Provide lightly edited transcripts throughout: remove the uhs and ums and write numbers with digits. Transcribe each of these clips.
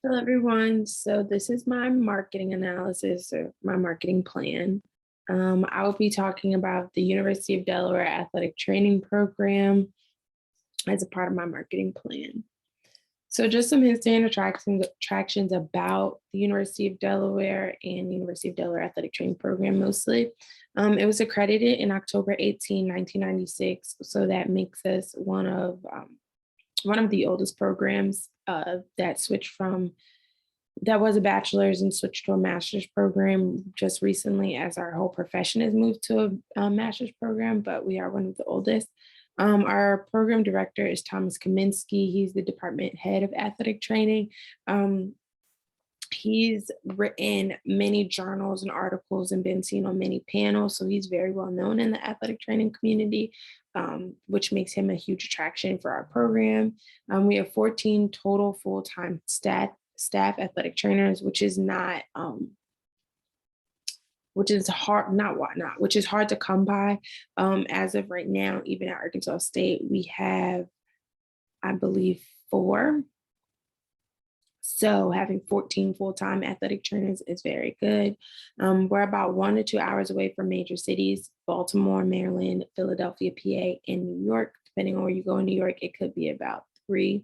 Hello, everyone. So this is my marketing analysis or my marketing plan. I will be talking about the University of Delaware Athletic Training Program as a part of my marketing plan. So just some history and attractions about the University of Delaware and the University of Delaware Athletic Training Program mostly. It was accredited in October 18, 1996. So that makes us one of the oldest programs that switched from that was a bachelor's and switched to a master's program just recently as our whole profession has moved to a master's program, but we are one of the oldest. Our program director is Thomas Kaminsky. He's the department head of athletic training. Um, he's written many journals and articles and been seen on many panels, so he's very well known in the athletic training community, which makes him a huge attraction for our program. We have 14 total full-time staff athletic trainers, which is not which is hard, not whatnot, which is hard to come by. As of right now, even at Arkansas State, we have, I believe, four. So having 14 full-time athletic trainers is very good. We're about 1 to 2 hours away from major cities: Baltimore, Maryland, Philadelphia, PA, and New York. Depending on where you go in New York, it could be about 3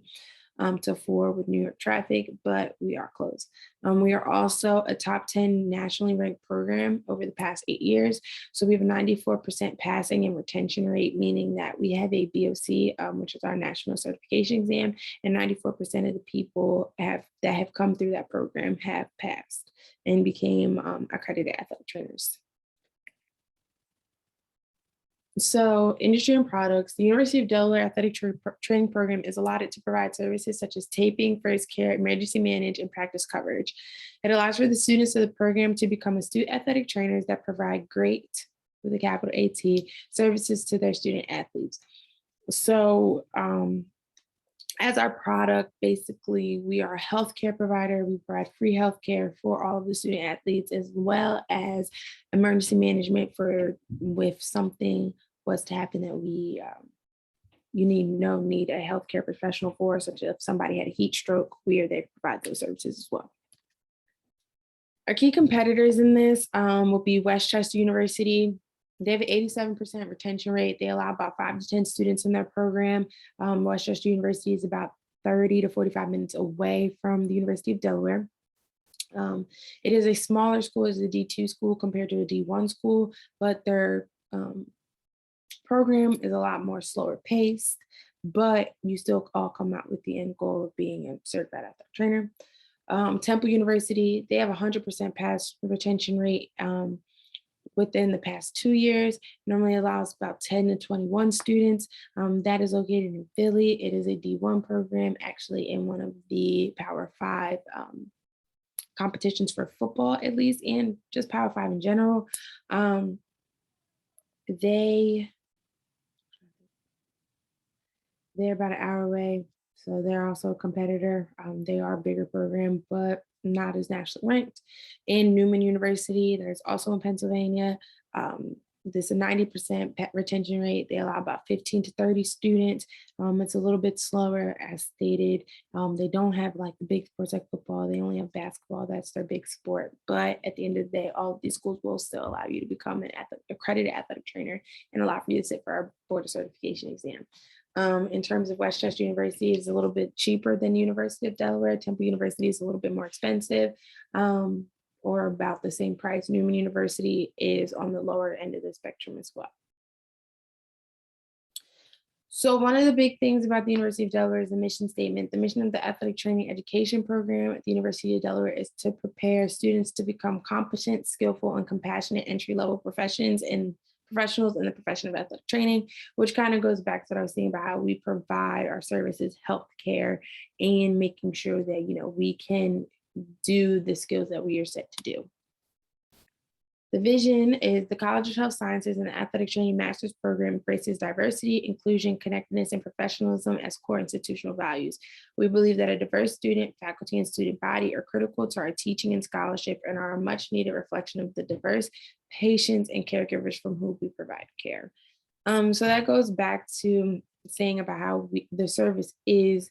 to 4 with New York traffic, but we are close. We are also a top 10 nationally ranked program over the past 8 years. So we have a 94% passing and retention rate, meaning that we have a BOC, which is our national certification exam, and 94% of the people that have come through that program have passed and became accredited athletic trainers. So, industry and products. The University of Delaware Athletic Training Program is allotted to provide services such as taping, first care, emergency manage, and practice coverage. It allows for the students of the program to become astute athletic trainers that provide great, with a capital AT, services to their student athletes. So, as our product, basically, we are a healthcare provider. We provide free healthcare for all of the student athletes, as well as emergency management for if something was to happen that you need a healthcare professional for, such as if somebody had a heat stroke, we are there to provide those services as well. Our key competitors in this will be Westchester University. They have an 87% retention rate. They allow about 5 to 10 students in their program. Westchester University is about 30 to 45 minutes away from the University of Delaware. It is a smaller school, it's a D2 school compared to a D1 school, but their program is a lot more slower paced, but you still all come out with the end goal of being a certified athletic trainer. Temple University, they have a 100% pass retention rate. Within the past 2 years, normally allows about 10 to 21 students. That is located in Philly. It is a D1 program, actually in one of the Power 5 competitions for football, at least, and just Power 5 in general. They're about an hour away, so they're also a competitor. They are a bigger program, but not as nationally ranked. In Newman University, there's also in Pennsylvania. There's a 90% retention rate. They allow about 15 to 30 students. It's a little bit slower, as stated. They don't have like the big sports like football. They only have basketball. That's their big sport. But at the end of the day, all of these schools will still allow you to become an accredited athletic trainer and allow for you to sit for our board of certification exam. In terms of Westchester University, it's a little bit cheaper than the University of Delaware. Temple University is a little bit more expensive, or about the same price. Newman University is on the lower end of the spectrum as well. So one of the big things about the University of Delaware is the mission statement. The mission of the athletic training education program at the University of Delaware is to prepare students to become competent, skillful, and compassionate entry-level professionals in the profession of athletic training, which kind of goes back to what I was saying about how we provide our services, healthcare, and making sure that, we can do the skills that we are set to do. The vision is the College of Health Sciences and the Athletic Training Master's Program embraces diversity, inclusion, connectedness, and professionalism as core institutional values. We believe that a diverse student, faculty, and student body are critical to our teaching and scholarship and are a much needed reflection of the diverse patients and caregivers from whom we provide care. So that goes back to saying about how the service is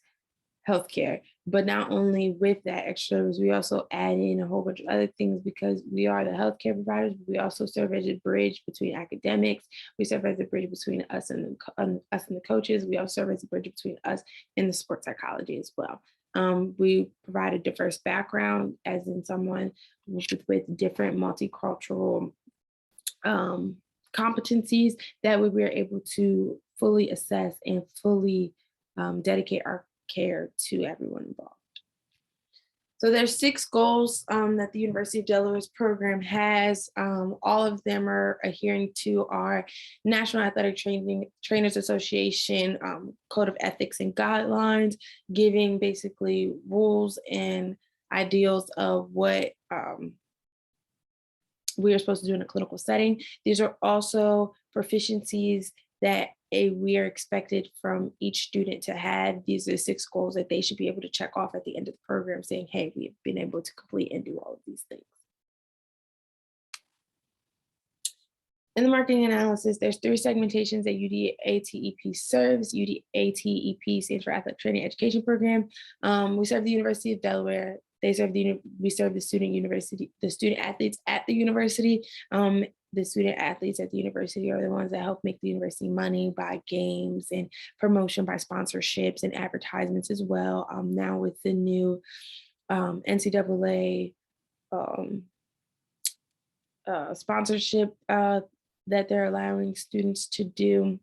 healthcare. But not only with that extra service, we also add in a whole bunch of other things because we are the healthcare providers. But we also serve as a bridge between academics. We serve as a bridge between us and the coaches. We also serve as a bridge between us and the sports psychology as well. We provide a diverse background, as in someone with different multicultural competencies that we are able to fully assess and fully dedicate our care to everyone involved. So there's 6 goals that the University of Delaware's program has. All of them are adhering to our National Athletic Trainers Association Code of Ethics and Guidelines, giving basically rules and ideals of what we are supposed to do in a clinical setting. These are also proficiencies that we are expected from each student to have. These are 6 goals that they should be able to check off at the end of the program saying, hey, we've been able to complete and do all of these things. In the marketing analysis, there's 3 segmentations that UDATEP serves. UDATEP stands for Athletic Training Education Program. We serve the University of Delaware. We serve the student athletes at the university. The student athletes at the university are the ones that help make the university money by games and promotion, by sponsorships and advertisements as well. Now with the new NCAA sponsorship that they're allowing students to do,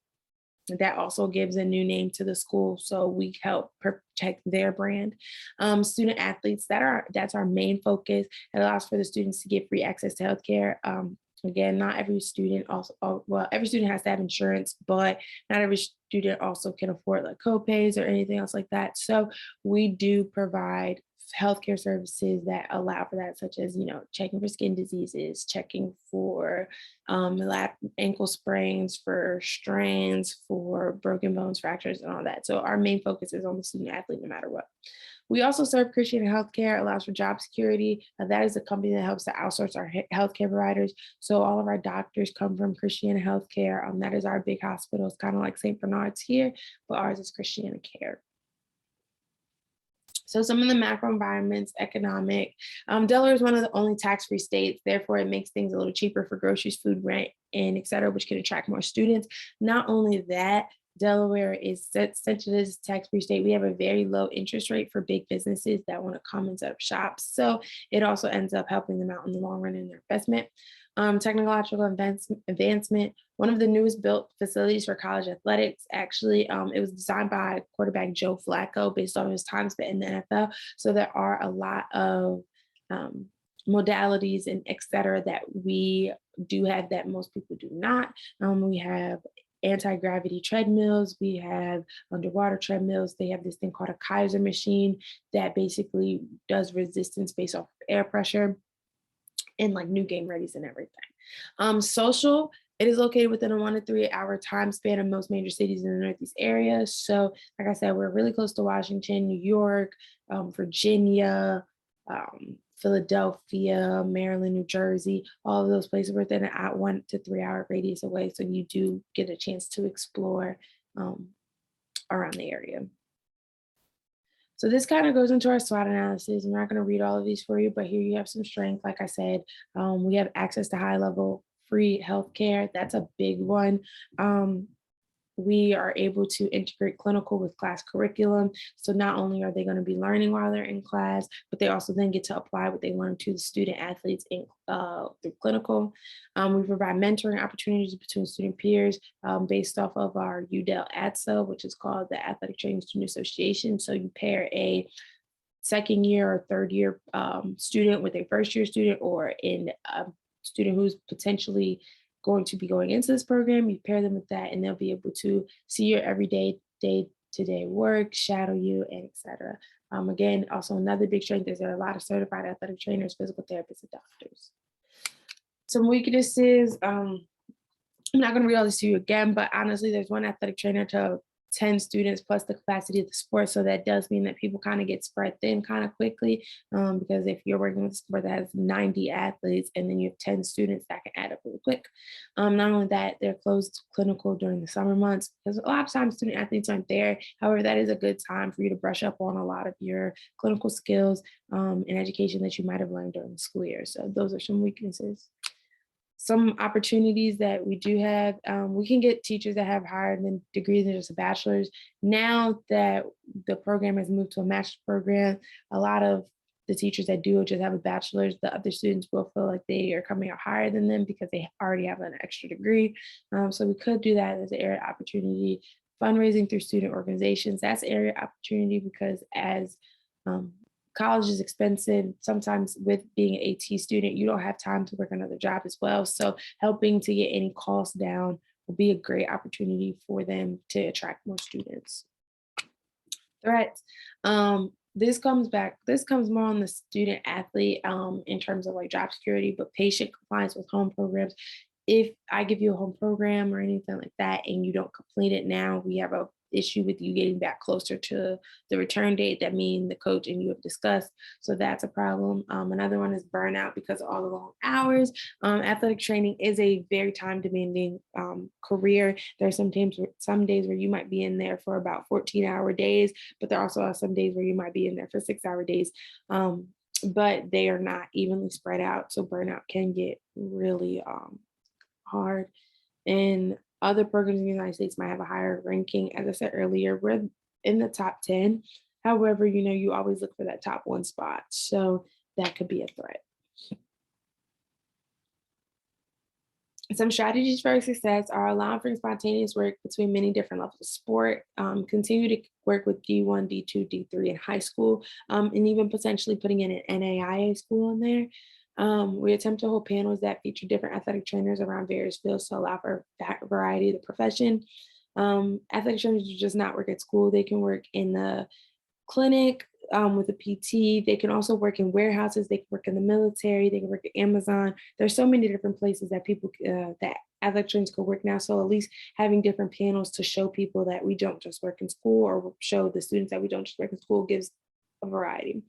that also gives a new name to the school. So we help protect their brand. Student athletes, that's our main focus. It allows for the students to get free access to healthcare. Again, not every student every student has to have insurance, but not every student also can afford like co-pays or anything else like that. So we do provide healthcare services that allow for that, such as, checking for skin diseases, checking for ankle sprains, for strains, for broken bones, fractures, and all that. So our main focus is on the student athlete no matter what. We also serve Christiana Healthcare, allows for job security. That is a company that helps to outsource our healthcare providers. So all of our doctors come from Christiana Healthcare. That is our big hospital. It's kind of like St. Bernard's here, but ours is Christiana Care. So some of the macro environments, economic, Delaware is one of the only tax-free states. Therefore, it makes things a little cheaper for groceries, food, rent, and et cetera, which can attract more students. Not only that, Delaware is such a tax-free state. We have a very low interest rate for big businesses that want to come and set up shops. So it also ends up helping them out in the long run in their investment. Technological advancement, one of the newest built facilities for college athletics. Actually, it was designed by quarterback Joe Flacco based on his time spent in the NFL. So there are a lot of modalities and et cetera that we do have that most people do not. We have anti-gravity treadmills, we have underwater treadmills. They have this thing called a Kaiser machine that basically does resistance based off of air pressure, and like new game readies and everything. Social, it is located within a 1 to 3 hour time span of most major cities in the Northeast area. So like I said, we're really close to Washington, New York, Virginia, Philadelphia, Maryland, New Jersey, all of those places within a 1 to 3 hour radius away. So you do get a chance to explore around the area. So this kind of goes into our SWOT analysis. I'm not going to read all of these for you, but here you have some strength. Like I said, we have access to high level free healthcare. That's a big one. We are able to integrate clinical with class curriculum. So not only are they going to be learning while they're in class, but they also then get to apply what they learn to the student athletes in through clinical. We provide mentoring opportunities between student peers based off of our UDEL ATSA, which is called the Athletic Training Student Association. So you pair a second year or third year student with a first year student, or in a student who's potentially going to be going into this program, you pair them with that, and they'll be able to see your everyday, day-to-day work, shadow you, and et cetera. Again, also another big strength is there are a lot of certified athletic trainers, physical therapists, and doctors. Some weaknesses, I'm not going to read all this to you again, but honestly, there's one athletic trainer to 10 students plus the capacity of the sport. So that does mean that people kind of get spread thin kind of quickly. Because if you're working with a sport that has 90 athletes and then you have 10 students, that can add up really quick. Not only that, they're closed clinical during the summer months because a lot of times student athletes aren't there. However, that is a good time for you to brush up on a lot of your clinical skills and education that you might have learned during the school year. So those are some weaknesses. Some opportunities that we do have, we can get teachers that have higher than degrees than just a bachelor's. Now that the program has moved to a master's program, a lot of the teachers that do just have a bachelor's, the other students will feel like they are coming out higher than them because they already have an extra degree. So we could do that as an area opportunity. Fundraising through student organizations, that's area opportunity because as um, college is expensive. Sometimes with being an AT student, you don't have time to work another job as well. So helping to get any costs down will be a great opportunity for them to attract more students. Threats. This comes more on the student athlete in terms of like job security, but patient compliance with home programs. If I give you a home program or anything like that and you don't complete it now, we have a issue with you getting back closer to the return date that me and the coach and you have discussed. So that's a problem. Another one is burnout because of all the long hours. Athletic training is a very time demanding career. There are some days where you might be in there for about 14-hour days, but there also are some days where you might be in there for 6-hour days. But they are not evenly spread out. So burnout can get really hard. And other programs in the United States might have a higher ranking. As I said earlier, we're in the top 10. However, you always look for that top one spot. So that could be a threat. Some strategies for success are allowing for spontaneous work between many different levels of sport, continue to work with D1, D2, D3 in high school, and even potentially putting in an NAIA school in there. We attempt to hold panels that feature different athletic trainers around various fields to allow for that variety of the profession. Athletic trainers do just not work at school. They can work in the clinic with a PT. They can also work in warehouses. They can work in the military. They can work at Amazon. There's so many different places that that athletic trainers can work now. So at least having different panels to show people that we don't just work in school or show the students that we don't just work in school gives a variety.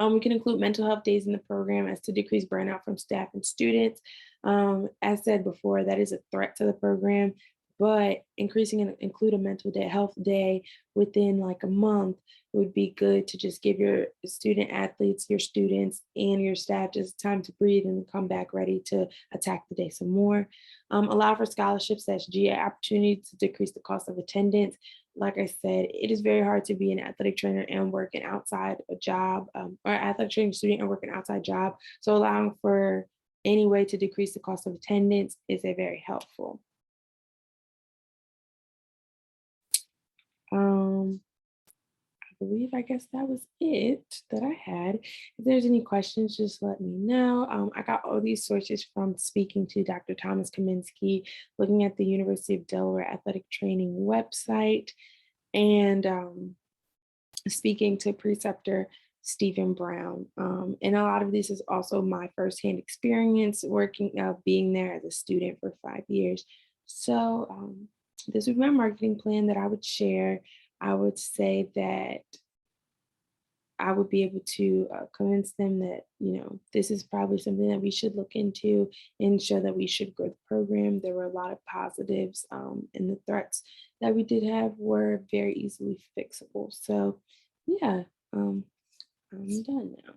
We can include mental health days in the program as to decrease burnout from staff and students. As said before, that is a threat to the program, but increasing and include a health day within like a month would be good to just give your student athletes, your students, and your staff just time to breathe and come back ready to attack the day some more. Allow for scholarships / GA opportunities to decrease the cost of attendance. Like I said, it is very hard to be an athletic trainer and work an outside a job, or athletic training student and work an outside job. So allowing for any way to decrease the cost of attendance is a very helpful. I guess that was it that I had. If there's any questions, just let me know. I got all these sources from speaking to Dr. Thomas Kaminsky, looking at the University of Delaware athletic training website, and speaking to preceptor Stephen Brown. And a lot of this is also my firsthand experience working, being there as a student for 5 years. So this was my marketing plan that I would share. I would say that I would be able to convince them that, this is probably something that we should look into and show that we should grow the program. There were a lot of positives, and the threats that we did have were very easily fixable. So, yeah, I'm done now.